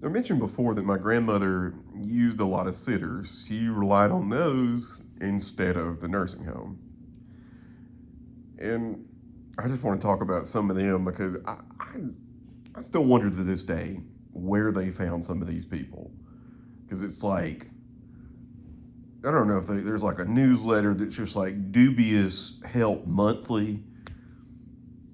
I mentioned before that my grandmother used a lot of sitters. She relied on those instead of the nursing home. And I just want to talk about some of them because I still wonder to this day where they found some of these people. Because it's like, I don't know if there's like a newsletter that's just like dubious help monthly.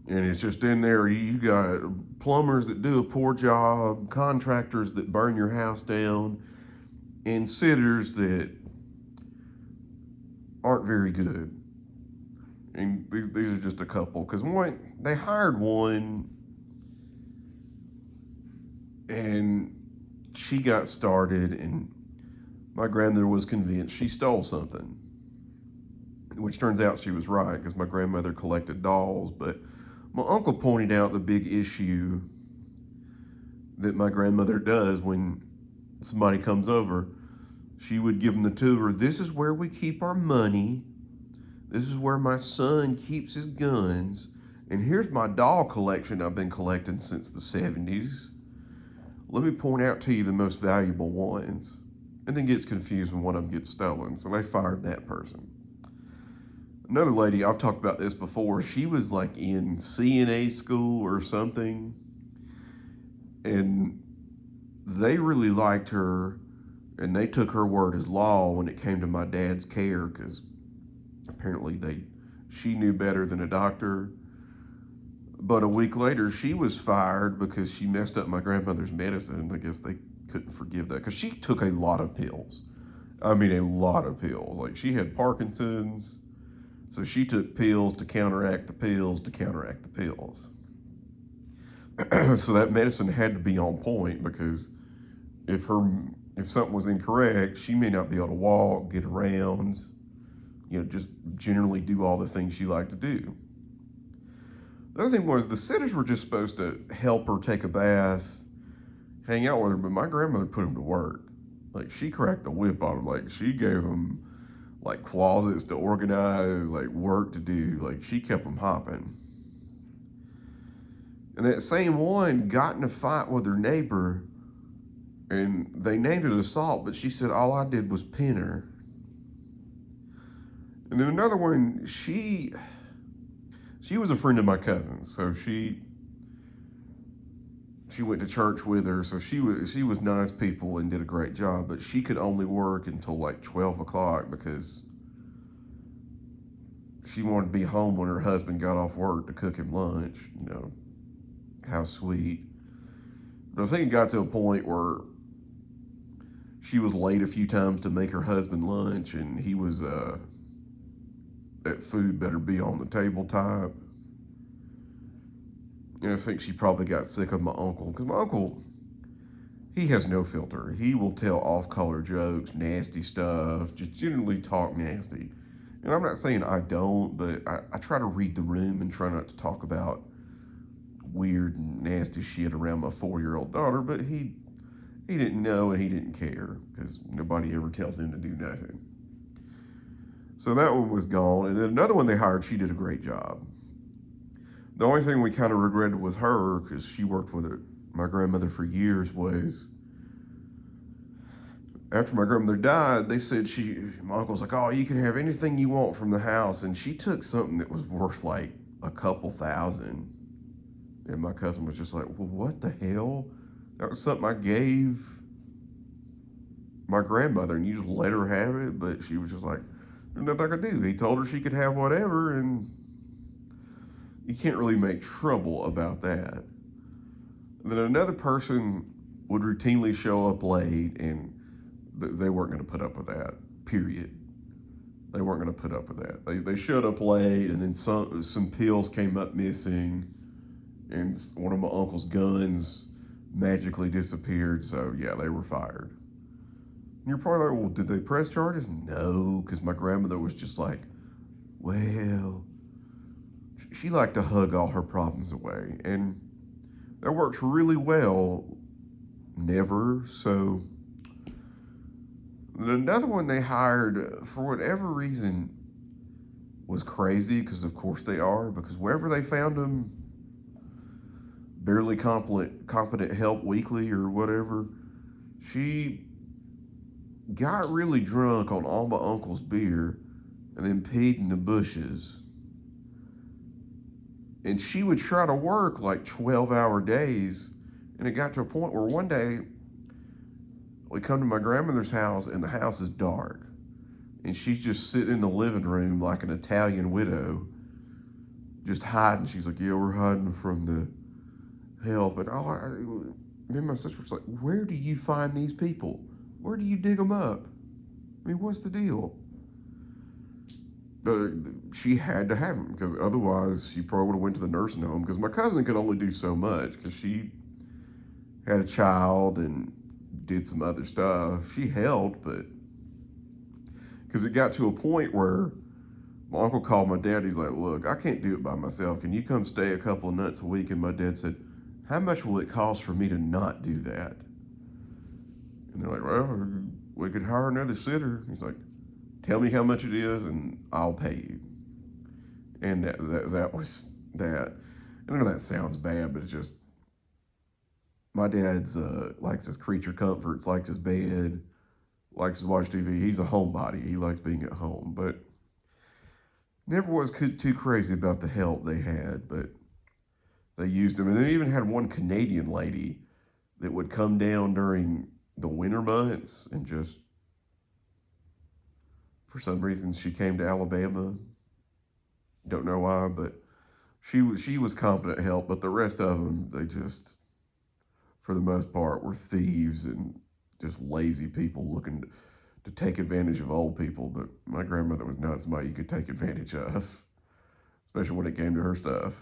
And it's just in there. You got plumbers that do a poor job, contractors that burn your house down, and sitters that aren't very good. And these are just a couple. Because one, they hired one, and she got started, and my grandmother was convinced she stole something, which turns out she was right because my grandmother collected dolls. But my uncle pointed out the big issue that my grandmother does when somebody comes over. She would give them the tour. This is where we keep our money. This is where my son keeps his guns. And here's my doll collection I've been collecting since the 70s. Let me point out to you the most valuable ones. And then gets confused when one of them gets stolen. So they fired that person. Another lady, I've talked about this before, she was like in CNA school or something. And they really liked her. And they took her word as law when it came to my dad's care because apparently she knew better than a doctor. But a week later, she was fired because she messed up my grandmother's medicine. I guess they couldn't forgive that because she took a lot of pills. I mean, a lot of pills. Like she had Parkinson's, so she took pills to counteract the pills to counteract the pills. So that medicine had to be on point because if her if something was incorrect, she may not be able to walk, get around, just generally do all the things she liked to do. The other thing was the sitters were just supposed to help her take a bath, hang out with her, but my grandmother put them to work. Like she cracked the whip on them. Like she gave them like closets to organize, like work to do. Like she kept them hopping. And that same one got in a fight with her neighbor, and they named it assault, but she said all I did was pin her. And then another one, she was a friend of my cousin's, so she went to church with her, so she was nice people and did a great job, but she could only work until like 12 o'clock because she wanted to be home when her husband got off work to cook him lunch. How sweet. But I think it got to a point where she was late a few times to make her husband lunch, and he was that food better be on the table type. And I think she probably got sick of my uncle because my uncle, he has no filter. He will tell off-color jokes, nasty stuff, just generally talk nasty. And I'm not saying I don't, but I try to read the room and try not to talk about weird and nasty shit around my 4-year-old daughter. But he didn't know and he didn't care because nobody ever tells him to do nothing. So that one was gone. And then another one they hired, she did a great job. The only thing we kind of regretted with her, because she worked with my grandmother for years, was after my grandmother died, they said my uncle's like, oh, you can have anything you want from the house. And she took something that was worth like a couple thousand. And my cousin was just like, well, what the hell? That was something I gave my grandmother and you just let her have it. But she was just like, there's nothing I could do. He told her she could have whatever, and you can't really make trouble about that. And then another person would routinely show up late, and they weren't going to put up with that, period. They weren't going to put up with that. They showed up late, and then some pills came up missing, and one of my uncle's guns magically disappeared, so yeah, they were fired. And you're probably like, well, did they press charges? No, because my grandmother was just like, well, she liked to hug all her problems away. And that works really well. Never. So another one they hired, for whatever reason, was crazy, because of course they are, because wherever they found them, barely competent help weekly or whatever, She got really drunk on all my uncle's beer and then peed in the bushes. And she would try to work like 12-hour days. And it got to a point where one day we come to my grandmother's house and the house is dark. And she's just sitting in the living room like an Italian widow, just hiding. She's like, yeah, we're hiding from the help. And me and my sister was like, where do you find these people? Where do you dig them up? I mean, what's the deal? But she had to have them because otherwise she probably would have went to the nursing home, because my cousin could only do so much because she had a child and did some other stuff. She helped, but because it got to a point where my uncle called my dad. He's like, look, I can't do it by myself. Can you come stay a couple of nights a week? And my dad said, how much will it cost for me to not do that? And they're like, well, we could hire another sitter. He's like, tell me how much it is and I'll pay you. And that was that. I know that sounds bad, but it's just, my dad's likes his creature comforts, likes his bed, likes to watch TV. He's a homebody. He likes being at home, but never was too crazy about the help they had. But they used him, and they even had one Canadian lady that would come down during the winter months and just, for some reason, she came to Alabama. Don't know why, but she was competent help. But the rest of them, they just, for the most part, were thieves and just lazy people looking to take advantage of old people. But my grandmother was not somebody you could take advantage of, especially when it came to her stuff.